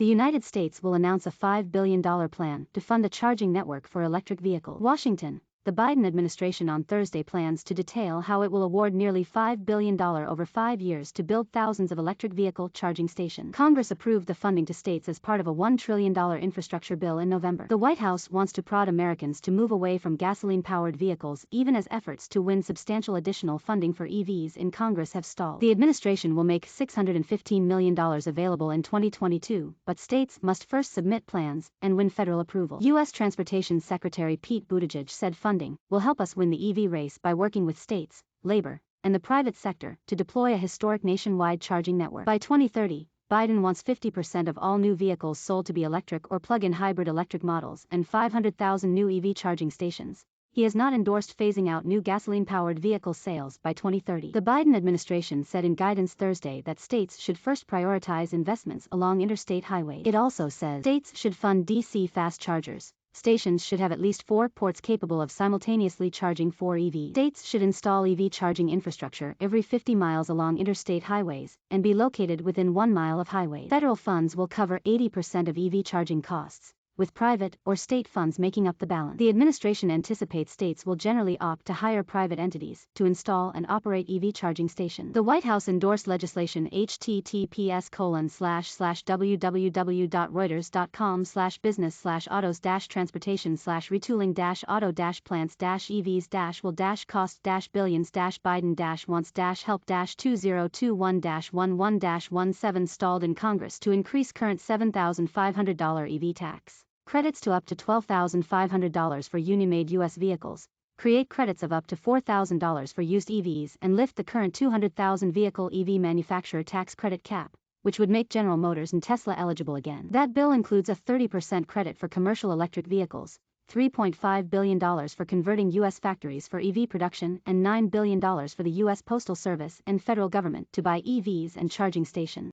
The United States will announce a $5 billion plan to fund a charging network for electric vehicles. Washington. The Biden administration on Thursday plans to detail how it will award nearly $5 billion over 5 years to build thousands of electric vehicle charging stations. Congress approved the funding to states as part of a $1 trillion infrastructure bill in November. The White House wants to prod Americans to move away from gasoline-powered vehicles even as efforts to win substantial additional funding for EVs in Congress have stalled. The administration will make $615 million available in 2022, but states must first submit plans and win federal approval. U.S. Transportation Secretary Pete Buttigieg said funding will help us win the EV race by working with states, labor, and the private sector to deploy a historic nationwide charging network. By 2030, Biden wants 50% of all new vehicles sold to be electric or plug-in hybrid electric models and 500,000 new EV charging stations. He has not endorsed phasing out new gasoline-powered vehicle sales by 2030. The Biden administration said in guidance Thursday that states should first prioritize investments along interstate highways. It also says states should fund DC fast chargers. Stations should have at least 4 ports capable of simultaneously charging 4 EVs. States should install EV charging infrastructure every 50 miles along interstate highways and be located within 1 mile of highways. Federal funds will cover 80% of EV charging costs, with private or state funds making up the balance. The administration anticipates states will generally opt to hire private entities to install and operate EV charging stations. The White House endorsed legislation https://www.reuters.com/business/autos-transportation/retooling-auto-plants-evs-will-cost-billions-111-17 stalled in Congress to increase current $7,500 EV tax credits to up to $12,500 for union-made U.S. vehicles, create credits of up to $4,000 for used EVs and lift the current 200,000 vehicle EV manufacturer tax credit cap, which would make General Motors and Tesla eligible again. That bill includes a 30% credit for commercial electric vehicles, $3.5 billion for converting U.S. factories for EV production, and $9 billion for the U.S. Postal Service and federal government to buy EVs and charging stations.